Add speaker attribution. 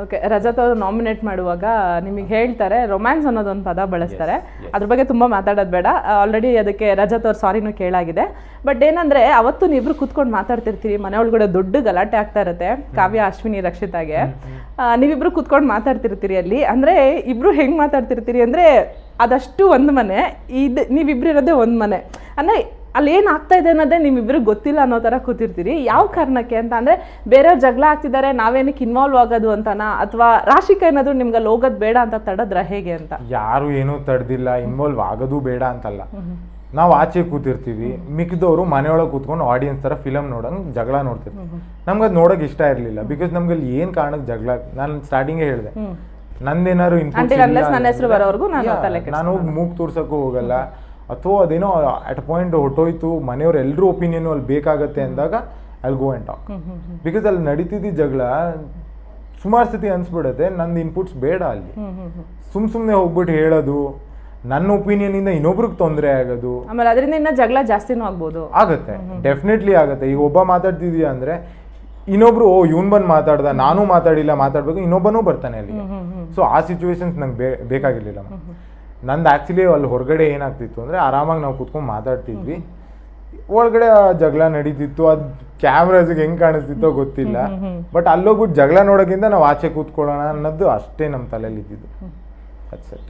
Speaker 1: Okay, Rajat ಅವರು nominate ಮಾಡುವಾಗ ನಿಮಗೆ ಹೇಳ್ತಾರೆ ರೊಮ್ಯಾನ್ಸ್ ಅನ್ನೋದೊಂದು ಪದ ಬಳಸ್ತಾರೆ. ಅದ್ರ ಬಗ್ಗೆ ತುಂಬ ಮಾತಾಡೋದು ಬೇಡ, ಆಲ್ರೆಡಿ ಅದಕ್ಕೆ ರಜತ್ ಅವ್ರು ಸಾರಿನೂ ಕೇಳಾಗಿದೆ. ಬಟ್ ಏನಂದ್ರೆ ಅವತ್ತು ನೀವಿಬ್ರು ಕೂತ್ಕೊಂಡು ಮಾತಾಡ್ತಿರ್ತೀರಿ, ಮನೆ ಒಳಗಡೆ ದೊಡ್ಡ ಗಲಾಟೆ ಆಗ್ತಾ ಇರುತ್ತೆ ಕಾವ್ಯ, ಅಶ್ವಿನಿ, ರಕ್ಷಿತಾಗೆ. ನೀವಿಬ್ರು ಕೂತ್ಕೊಂಡು ಮಾತಾಡ್ತಿರ್ತೀರಿ ಅಲ್ಲಿ. ಅಂದ್ರೆ ಇಬ್ರು ಹೆಂಗ್ ಮಾತಾಡ್ತಿರ್ತೀರಿ ಅಂದ್ರೆ ಅದಷ್ಟು ಒಂದು ಮನೆ, ನೀವಿಬ್ರು ಇರೋದೇ ಒಂದು ಮನೆ. ಅಂದ್ರೆ ಅಲ್ಲಿ ಏನು ಆಗ್ತಾ ಇದೆ ಅನ್ನೋದೇ ನಿಮ್ಮಿಬ್ರಿಗೆ ಗೊತ್ತಿಲ್ಲ ಅನ್ನೋ ಥರ ಕೂತಿರ್ತೀರಿ. ಯಾವ ಕಾರಣಕ್ಕೆ ಅಂತ ಅಂದರೆ ಬೇರೆಯವ್ರು ಜಗಳ ಆಗ್ತಿದ್ದಾರೆ, ನಾವೇನಕ್ಕೆ ಇನ್ವಾಲ್ವ್ ಆಗೋದು ಅಂತನಾ, ಅಥವಾ ರಾಶಿಕಾ ಏನಾದರೂ ನಿಮ್ಗೆ ಅಲ್ಲಿ ಹೋಗೋದು ಬೇಡ ಅಂತ ತಡದ್ರ ಹೇಗೆ ಅಂತ?
Speaker 2: ಯಾರು ಏನೂ ತಡೆದಿಲ್ಲ, ಇನ್ವಾಲ್ವ್ ಆಗೋದು ಬೇಡ ಅಂತಲ್ಲ. ನಾವು ಆಚೆ ಕೂತಿರ್ತೀವಿ, ಮಿಕ್ಕಿದವರು ಮನೆಯೊಳಗೆ ಕೂತ್ಕೊಂಡು ಆಡಿಯನ್ಸ್ ಥರ ಫಿಲಮ್ ನೋಡಂಗೆ ಜಗಳ ನೋಡ್ತಿರ್ತೀವಿ. ನಮ್ಗೆ ಅದು ನೋಡೋಕೆ ಇಷ್ಟ ಇರಲಿಲ್ಲ. ಬಿಕಾಸ್ ನಮ್ಗೆ ಅಲ್ಲಿ ಏನು ಕಾರಣಕ್ಕೆ ಜಗಳ, ನಾನು ಸ್ಟಾರ್ಟಿಂಗೇ ಹೇಳಿದೆ, ನಂದೇನಾದ್ರು ನಾನು ಮೂಗ್ ತೋರ್ಸಕ್ಕೂ ಹೋಗಲ್ಲ, ಅಥವಾ ಅದೇನೋ ಅಟ್ ಪಾಯಿಂಟ್ ಹೊಟ್ಟೋಯ್ತು, ಮನೆಯವ್ರು ಎಲ್ಲರೂ ಒಪಿನಿಯನ್ ಅಲ್ಲಿ ಬೇಕಾಗತ್ತೆ ಅಂದಾಗ ಅಲ್ಲಿ ಗೋ ಅಂಡ್ ಟಾಕ್. ಬಿಕಾಸ್ ಅಲ್ಲಿ ನಡೀತಿದ್ದ ಜಗಳ ಸುಮಾರು ಸತಿ ಅನ್ಸ್ಬಿಡುತ್ತೆ ನಂದು ಇನ್ಪುಟ್ಸ್ ಬೇಡ ಅಲ್ಲಿ. ಸುಮ್ಮನೆ ಹೋಗ್ಬಿಟ್ಟು ಹೇಳೋದು, ನನ್ನ ಒಪಿನಿಯನ್ ಇಂದ ಇನ್ನೊಬ್ರಿಗೆ ತೊಂದರೆ ಆಗೋದು,
Speaker 1: ಆಮೇಲೆ ಅದರಿಂದ ಇನ್ನ ಜಗಳ ಜಾಸ್ತಿನೂ ಆಗ್ಬೋದು.
Speaker 2: ಆಗತ್ತೆ, ಡೆಫಿನೆಟ್ಲಿ ಆಗತ್ತೆ. ಈಗ ಒಬ್ಬ ಮಾತಾಡ್ತಿದೀಯ ಅಂದ್ರೆ ಇನ್ನೊಬ್ರು ಇವನ್ ಬಂದು ಮಾತಾಡ್ದ, ನಾನು ಮಾತಾಡಿಲ್ಲ, ಮಾತಾಡ್ಬೇಕು, ಇನ್ನೊಬ್ಬನೂ ಬರ್ತಾನೆ ಅಲ್ಲಿ. ಸೊ ಆ ಸಿಚುವೇಶನ್ಸ್ ನಂಗೆ ಬೇಕಾಗಿರ್ಲಿಲ್ಲ. ನಂದು ಆ್ಯಕ್ಚುಲಿ ಅಲ್ಲಿ ಹೊರಗಡೆ ಏನಾಗ್ತಿತ್ತು ಅಂದರೆ ಆರಾಮಾಗಿ ನಾವು ಕೂತ್ಕೊಂಡು ಮಾತಾಡ್ತಿದ್ವಿ, ಒಳಗಡೆ ಜಗಳ ನಡೀತಿತ್ತು. ಅದು ಕ್ಯಾಮ್ರಾಸ್ಗೆ ಹೆಂಗೆ ಕಾಣಿಸ್ತಿತ್ತೋ ಗೊತ್ತಿಲ್ಲ. ಬಟ್ ಅಲ್ಲೋಗ್ಬಿಟ್ಟು ಜಗಳ ನೋಡೋಕ್ಕಿಂತ ನಾವು ಆಚೆ ಕೂತ್ಕೊಳ್ಳೋಣ ಅನ್ನೋದು ಅಷ್ಟೇ ನಮ್ಮ ತಲೆಯಲ್ಲಿ ಇದ್ದಿದ್ದು. ಅದ್ ಸರಿ.